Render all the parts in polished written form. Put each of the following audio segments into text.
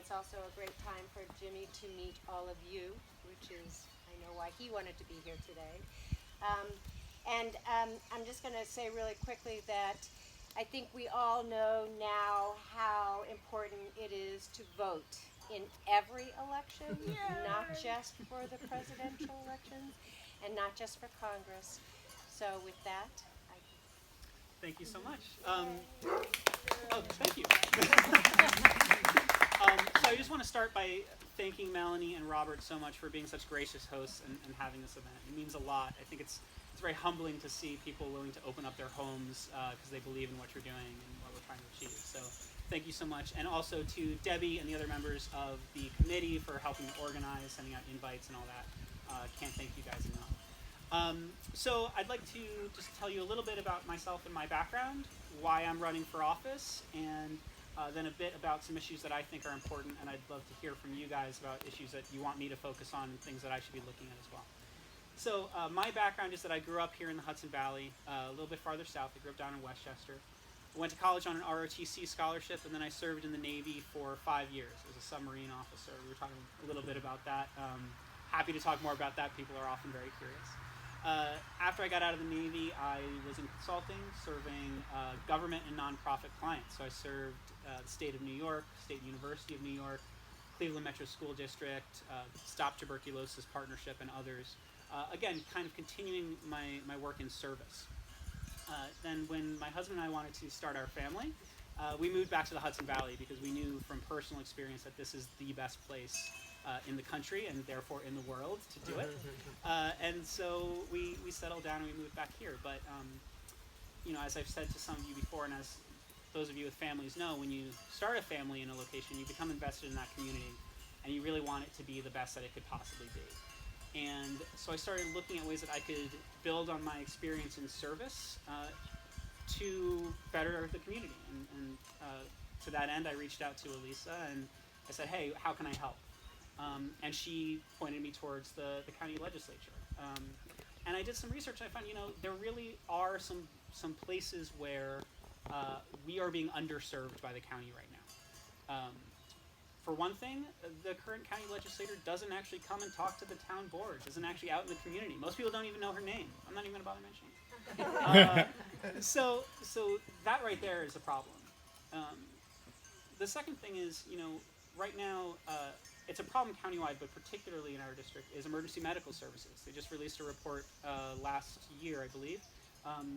it's also a great time for Jimmy to meet all of you, which is, I know why he wanted to be here today. I'm just going to say really quickly that I think we all know now how important it is to vote in every election, not just for the presidential elections and not just for Congress. So with that, Thank you so much. Thank you. So I just want to start by thanking Melanie and Robert so much for being such gracious hosts and having this event. It means a lot. I think it's very humbling to see people willing to open up their homes because they believe in what you're doing and what we're trying to achieve. So thank you so much. And also to Debbie and the other members of the committee for helping organize, sending out invites and all that. Can't thank you guys enough. So I'd like to just tell you a little bit about myself and my background, why I'm running for office, and then a bit about some issues that I think are important, and I'd love to hear from you guys about issues that you want me to focus on and things that I should be looking at as well. So my background is that I grew up here in the Hudson Valley, a little bit farther south. I grew up down in Westchester. I went to college on an ROTC scholarship, and then I served in the Navy for 5 years as a submarine officer. We were talking a little bit about that. Happy to talk more about that. People are often very curious. After I got out of the Navy, I was in consulting, serving government and nonprofit clients. So I served the state of New York, State University of New York, Cleveland Metro School District, Stop Tuberculosis Partnership, and others. Again, kind of continuing my work in service. Then when my husband and I wanted to start our family, we moved back to the Hudson Valley because we knew from personal experience that this is the best place in the country and therefore in the world to do it. And so we settled down and we moved back here. But, as I've said to some of you before, and as those of you with families know, when you start a family in a location, you become invested in that community and you really want it to be the best that it could possibly be. And so I started looking at ways that I could build on my experience in service to better the community. And to that end, I reached out to Elisa and I said, hey, how can I help? And she pointed me towards the county legislature. And I did some research and I found, there really are some places where we are being underserved by the county right now. For one thing, the current county legislator doesn't actually come and talk to the town board, isn't actually out in the community. Most people don't even know her name. I'm not even going to bother mentioning it. So that right there is a problem. The second thing is, right now, it's a problem countywide, but particularly in our district, is emergency medical services. They just released a report last year, I believe,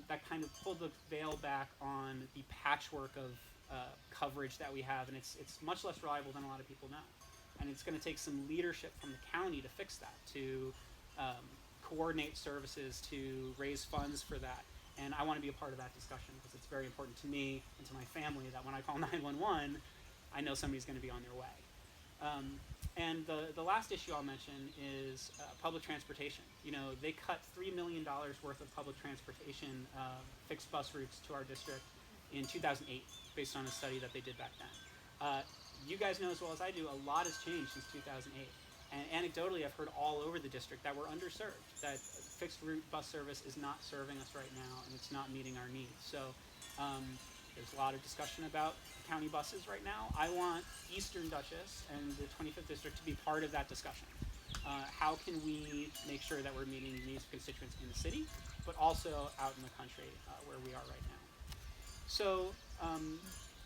that kind of pulled the veil back on the patchwork of coverage that we have, and it's much less reliable than a lot of people know. And it's going to take some leadership from the county to fix that, to coordinate services, to raise funds for that. And I want to be a part of that discussion because it's very important to me and to my family that when I call 911, I know somebody's going to be on their way. And the last issue I'll mention is public transportation. They cut $3 million worth of public transportation fixed bus routes to our district in 2008, based on a study that they did back then. You guys know as well as I do, a lot has changed since 2008. And anecdotally, I've heard all over the district that we're underserved, that fixed route bus service is not serving us right now, and it's not meeting our needs. So there's a lot of discussion about county buses right now. I want Eastern Dutchess and the 25th District to be part of that discussion. How can we make sure that we're meeting the needs of constituents in the city, but also out in the country where we are right now? So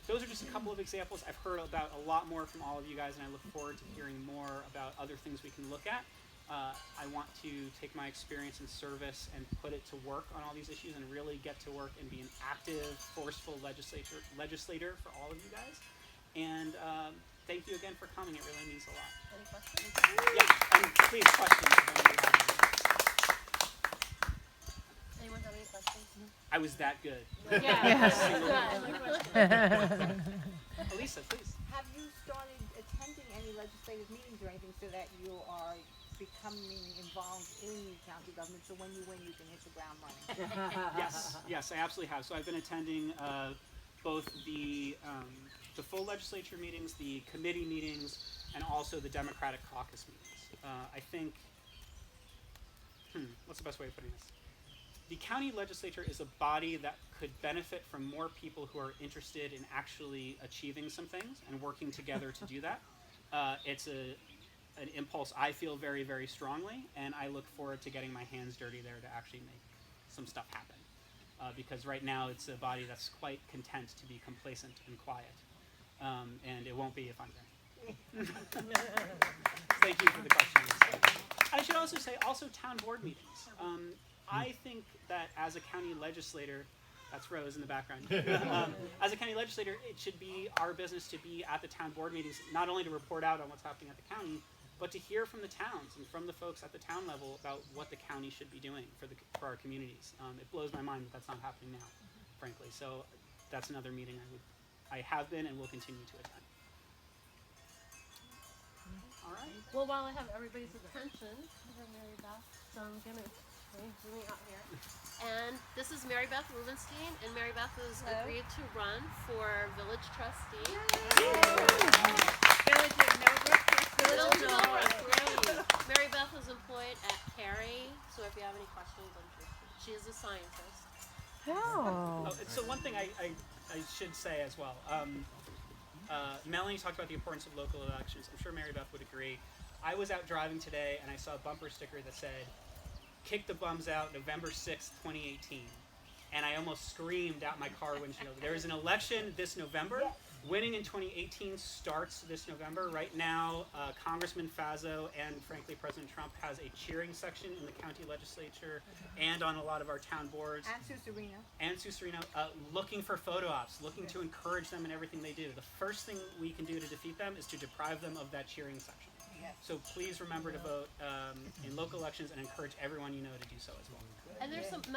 those are just a couple of examples. I've heard about a lot more from all of you guys, and I look forward to hearing more about other things we can look at. I want to take my experience in service and put it to work on all these issues and really get to work and be an active, forceful legislator for all of you guys. And thank you again for coming. It really means a lot. Any questions? Yeah, and please, questions. Anyone have any questions? I was that good. Yeah. Elisa, please. Have you started attending any legislative meetings or anything so that you are becoming involved in county government so when you win you can hit the ground running? Yes, I absolutely have. So I've been attending both the full legislature meetings, the committee meetings, and also the Democratic caucus meetings. I think, what's the best way of putting this? The county legislature is a body that could benefit from more people who are interested in actually achieving some things and working together to do that. it's an impulse I feel very, very strongly, and I look forward to getting my hands dirty there to actually make some stuff happen. Because right now it's a body that's quite content to be complacent and quiet, and it won't be if I'm there. Thank you for the question. I should also say, town board meetings. I think that as a county legislator, that's Rose in the background. As a county legislator, it should be our business to be at the town board meetings, not only to report out on what's happening at the county, but to hear from the towns and from the folks at the town level about what the county should be doing for our communities. It blows my mind that that's not happening now, frankly. So that's another meeting I have been and will continue to attend. All right. Well, while I have everybody's attention, I have Mary Beth, so I'm gonna zoom out here. And this is Mary Beth Rubenstein, and Mary Beth has agreed to run for village trustee. Village of Millbrook. Village of Millbrook, great. Mary Beth is employed at Cary, so if you have any questions, I'm sure she is a scientist. Oh. So one thing I should say as well. Melanie talked about the importance of local elections. I'm sure Mary Beth would agree. I was out driving today and I saw a bumper sticker that said, "Kick the bums out, November 6th, 2018. And I almost screamed out my car windshield. There is an election this November. Winning in 2018 starts this November. Right now, Congressman Fazo and, frankly, President Trump has a cheering section in the county legislature and on a lot of our town boards. And Sue Serino, looking for photo ops, looking to encourage them in everything they do. The first thing we can do to defeat them is to deprive them of that cheering section. So please remember to vote in local elections and encourage everyone you know to do so as well. And there's some